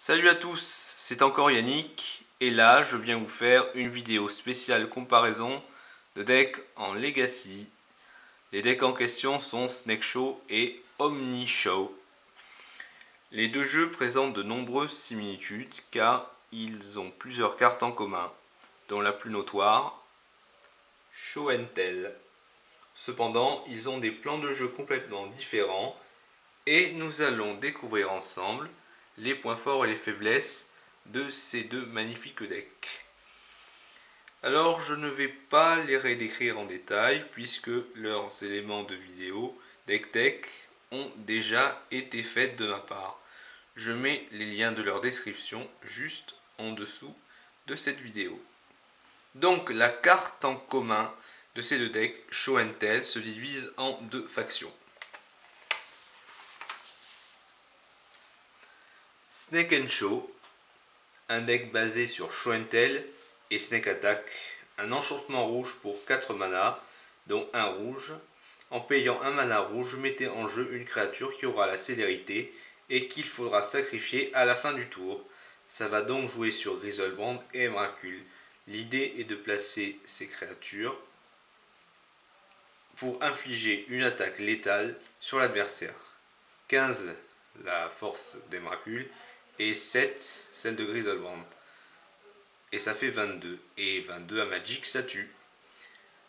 Salut à tous, c'est encore Yannick et là je viens vous faire une vidéo spéciale comparaison de decks en Legacy. Les decks en question sont Snake Show et Omni Show. Les deux jeux présentent de nombreuses similitudes car ils ont plusieurs cartes en commun, dont la plus notoire, Show and Tell. Cependant, ils ont des plans de jeu complètement différents et nous allons découvrir ensemble les points forts et les faiblesses de ces deux magnifiques decks. Alors je ne vais pas les redécrire en détail puisque leurs éléments de vidéo deck tech ont déjà été faits de ma part. Je mets les liens de leur description juste en dessous de cette vidéo. Donc la carte en commun de ces deux decks Show and Tell se divise en deux factions. Snake and Show, un deck basé sur Show and Tell et Snake Attack, un enchantement rouge pour 4 mana, dont un rouge. En payant un mana rouge, mettez en jeu une créature qui aura la célérité et qu'il faudra sacrifier à la fin du tour. Ça va donc jouer sur Griselbrand et Emrakul. L'idée est de placer ces créatures pour infliger une attaque létale sur l'adversaire. 15 la force d'Emrakul et 7 celle de Griselbrand. Et ça fait 22. Et 22 à Magic, ça tue.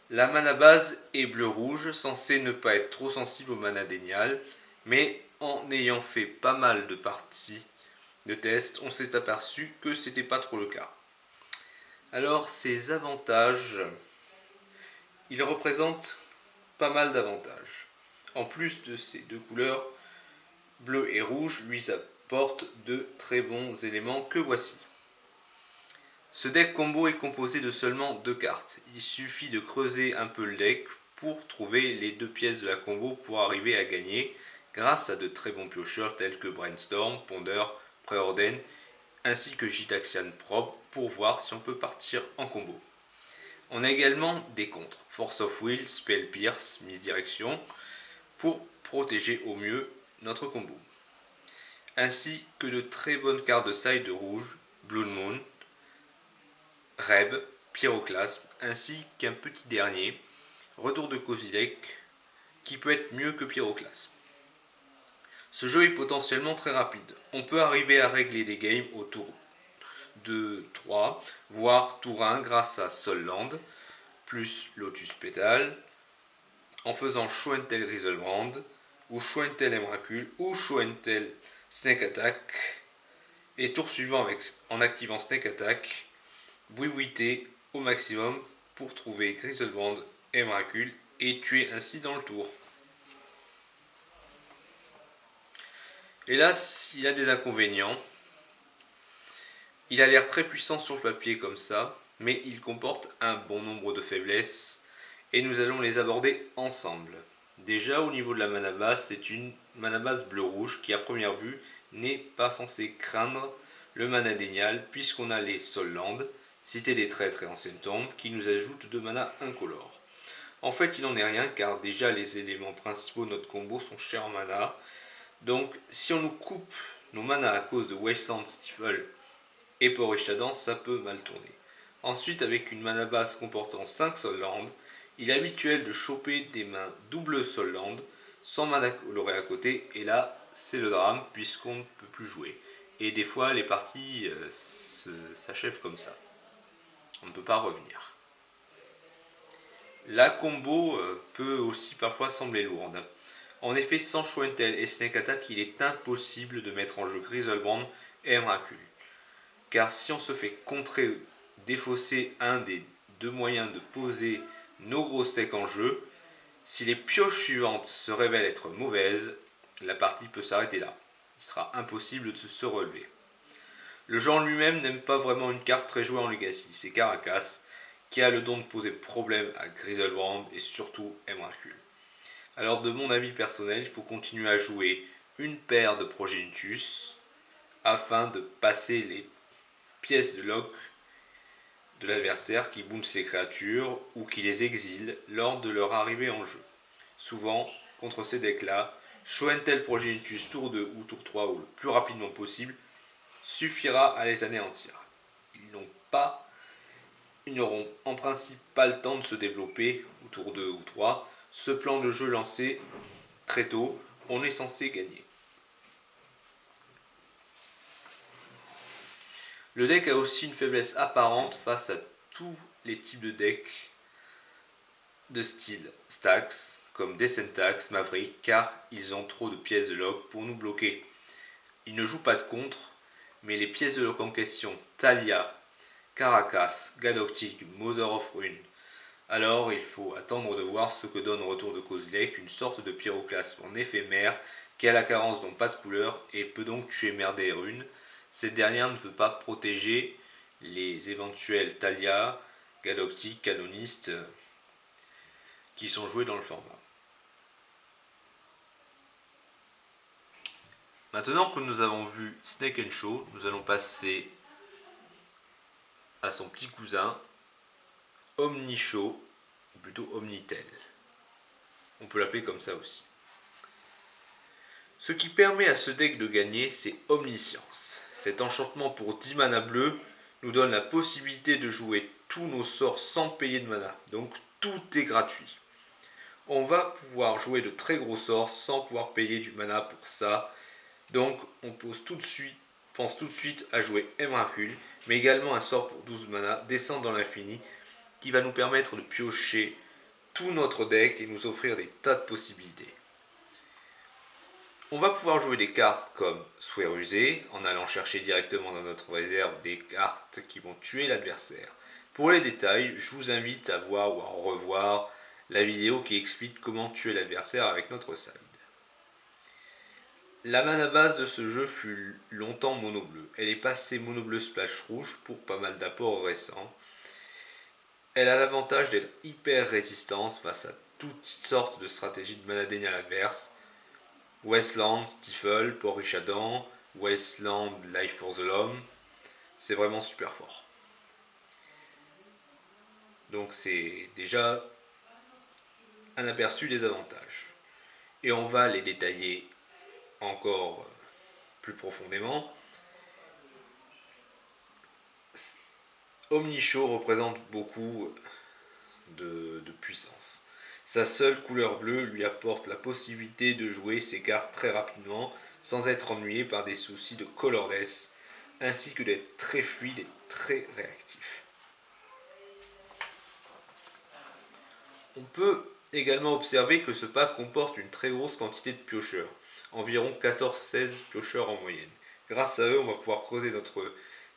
La mana base est bleu-rouge, censée ne pas être trop sensible au mana dénial, mais en ayant fait pas mal de parties de tests, on s'est aperçu que c'était pas trop le cas. Alors, ces avantages, ils représentent pas mal d'avantages. En plus de ces deux couleurs, bleu et rouge, lui apportent de très bons éléments que voici. Ce deck combo est composé de seulement 2 cartes. Il suffit de creuser un peu le deck pour trouver les 2 pièces de la combo pour arriver à gagner grâce à de très bons piocheurs tels que Brainstorm, Ponder, Préorden ainsi que Gitaxian Probe pour voir si on peut partir en combo. On a également des contres, Force of Will, Spell Pierce, Misdirection pour protéger au mieux notre combo. Ainsi que de très bonnes cartes de side rouge, Blood Moon, Reb, Pyroclasme, ainsi qu'un petit dernier, Retour de Kozilek, qui peut être mieux que Pyroclasme. Ce jeu est potentiellement très rapide. On peut arriver à régler des games au tour de 3, voire tour 1 grâce à Solland, plus Lotus Petal, en faisant Show and Tell Griselbrand, ou Show and Tell Emrakul, ou Show and Tell Snake Attack, et tour suivant en activant Snake Attack, Wiwité au maximum pour trouver Griselbrand et Emrakul et tuer ainsi dans le tour. Hélas, il a des inconvénients. Il a l'air très puissant sur le papier comme ça, mais il comporte un bon nombre de faiblesses et nous allons les aborder ensemble. Déjà au niveau de la mana base, c'est une mana base bleu-rouge qui à première vue n'est pas censée craindre le mana dénial puisqu'on a les Solland, Cité des Traîtres et Ancienne Tombe qui nous ajoutent 2 mana incolores. En fait, il n'en est rien car déjà les éléments principaux de notre combo sont chers en mana. Donc, si on nous coupe nos mana à cause de Wasteland, Stifle et Porishtadan, ça peut mal tourner. Ensuite, avec une mana base comportant 5 Solland, il est habituel de choper des mains double Solland sans mana coloré à côté, et là, c'est le drame puisqu'on ne peut plus jouer. Et des fois, les parties s'achèvent comme ça. On ne peut pas revenir. La combo peut aussi parfois sembler lourde. En effet, sans Show and Tell et Snake Attack, il est impossible de mettre en jeu Griselbrand et Emrakul. Car si on se fait contrer, défausser un des 2 moyens de poser nos gros steaks en jeu, si les pioches suivantes se révèlent être mauvaises, la partie peut s'arrêter là. Il sera impossible de se relever. Le jeu en lui-même n'aime pas vraiment une carte très jouée en Legacy, c'est Caracas, qui a le don de poser problème à Griselbrand et surtout Emrakul. Alors de mon avis personnel, il faut continuer à jouer une paire de Progenitus afin de passer les pièces de lock de l'adversaire qui bounce ses créatures ou qui les exile lors de leur arrivée en jeu. Souvent, contre ces decks là, Show and Tell Progenitus tour 2 ou tour 3 ou le plus rapidement possible suffira à les anéantir. Ils n'auront en principe pas le temps de se développer, au tour 2 ou 3. Ce plan de jeu lancé très tôt, on est censé gagner. Le deck a aussi une faiblesse apparente face à tous les types de decks de style Stacks, comme Descentax, Maverick, car ils ont trop de pièces de lock pour nous bloquer. Ils ne jouent pas de contre, mais les pièces de lock en question, Talia, Caracas, Gadoctic, Mother of Rune. Alors il faut attendre de voir ce que donne Retour de Kozilek, une sorte de pyroclasme en éphémère qui a la carence dont pas de couleur et peut donc tuer merder et Rune. Cette dernière ne peut pas protéger les éventuels Talia, Gadoctic, Canonistes qui sont joués dans le format. Maintenant que nous avons vu Snake and Show, nous allons passer à son petit cousin Omnishow, ou plutôt Omnitel. On peut l'appeler comme ça aussi. Ce qui permet à ce deck de gagner, c'est Omniscience. Cet enchantement pour 10 mana bleus nous donne la possibilité de jouer tous nos sorts sans payer de mana. Donc tout est gratuit. On va pouvoir jouer de très gros sorts sans pouvoir payer du mana pour ça. Donc on pense tout de suite à jouer Emrakul, mais également un sort pour 12 mana, Descendre dans l'infini, qui va nous permettre de piocher tout notre deck et nous offrir des tas de possibilités. On va pouvoir jouer des cartes comme Souhait rusé, en allant chercher directement dans notre réserve des cartes qui vont tuer l'adversaire. Pour les détails, je vous invite à voir ou à revoir la vidéo qui explique comment tuer l'adversaire avec notre side. La mana base de ce jeu fut longtemps mono bleu. Elle est passée mono bleu splash rouge pour pas mal d'apports récents. Elle a l'avantage d'être hyper résistante face à toutes sortes de stratégies de mana dénial adverse. Wasteland, Stifle, Port Richadan, Wasteland, Life for the Lome. C'est vraiment super fort. Donc c'est déjà un aperçu des avantages. Et on va les détailler encore plus profondément. Omnishow représente beaucoup de puissance. Sa seule couleur bleue lui apporte la possibilité de jouer ses cartes très rapidement sans être ennuyé par des soucis de colorless, ainsi que d'être très fluide et très réactif. On peut également observer que ce pack comporte une très grosse quantité de piocheurs, environ 14-16 piocheurs en moyenne. Grâce à eux, on va pouvoir creuser notre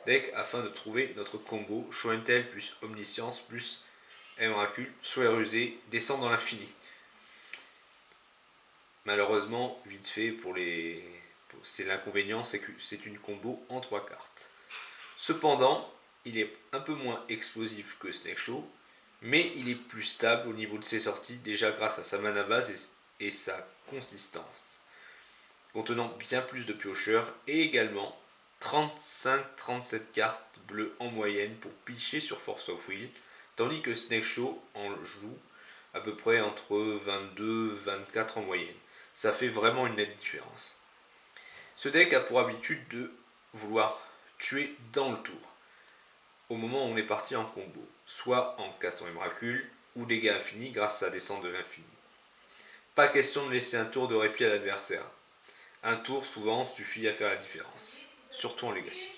deck afin de trouver notre combo Show and Tell plus Omniscience plus Emrakul, Souhait rusé, Descendre dans l'infini. Malheureusement, vite fait, c'est l'inconvénient, c'est que c'est une combo en 3 cartes. Cependant, il est un peu moins explosif que Snake Show, mais il est plus stable au niveau de ses sorties, déjà grâce à sa mana base et sa consistance, contenant bien plus de piocheurs et également 35-37 cartes bleues en moyenne pour pitcher sur Force of Will, tandis que Snake Show en joue à peu près entre 22-24 en moyenne. Ça fait vraiment une nette différence. Ce deck a pour habitude de vouloir tuer dans le tour, au moment où on est parti en combo, soit en castant Emrakul ou dégâts infinis grâce à Descente de l'infini. Pas question de laisser un tour de répit à l'adversaire. Un tour souvent suffit à faire la différence, surtout en Legacy.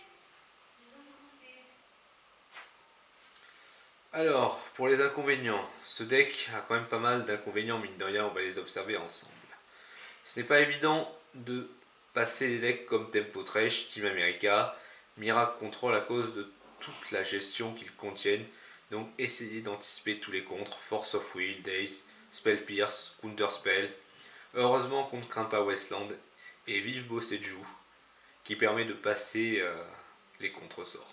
Alors, pour les inconvénients, ce deck a quand même pas mal d'inconvénients, mine de rien, on va les observer ensemble. Ce n'est pas évident de passer des decks comme Tempo Trash, Team America, Miracle Control à cause de toute la gestion qu'ils contiennent, donc essayez d'anticiper tous les contres, Force of Will, Daze, Spell Pierce, Counter Spell. Heureusement qu'on ne craint pas Wasteland et vive Boseju qui permet de passer les contre-sorts.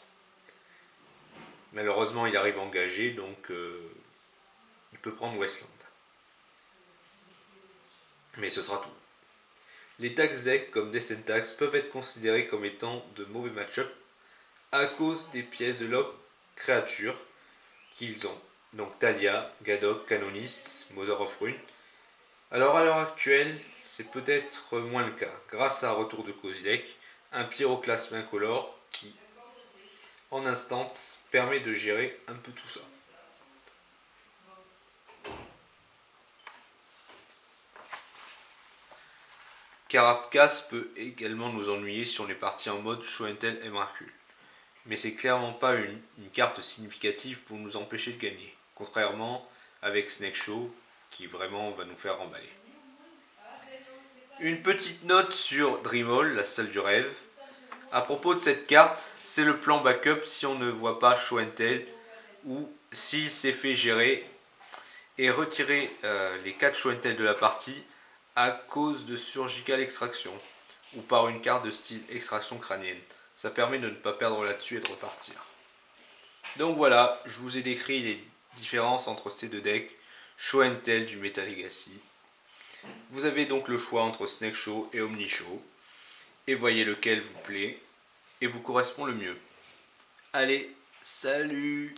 Malheureusement il arrive engagé, donc il peut prendre Wasteland. Mais ce sera tout. Les tax decks comme Descentax peuvent être considérés comme étant de mauvais match-up à cause des pièces de lock créatures qu'ils ont. Donc Talia, Gadok, Canonist, Mother of Rune. Alors à l'heure actuelle, c'est peut-être moins le cas. Grâce à un Retour de Kozilek, un pyroclasme incolore qui, en instant, permet de gérer un peu tout ça. Carapace peut également nous ennuyer si on est parti en mode Show and Tell Emrakul. Mais c'est clairement pas une carte significative pour nous empêcher de gagner, contrairement avec Snake Show qui vraiment va nous faire remballer. Une petite note sur Dream Hall, la salle du rêve. À propos de cette carte, c'est le plan backup si on ne voit pas Show and Tell ou s'il s'est fait gérer et retirer les 4 Show and Tell de la partie à cause de Surgical Extraction ou par une carte de style extraction crânienne. Ça permet de ne pas perdre là-dessus et de repartir. Donc voilà, je vous ai décrit les différences entre ces deux decks, Show and Tell du Meta Legacy. Vous avez donc le choix entre Snake Show et Omni Show, et voyez lequel vous plaît et vous correspond le mieux. Allez, salut!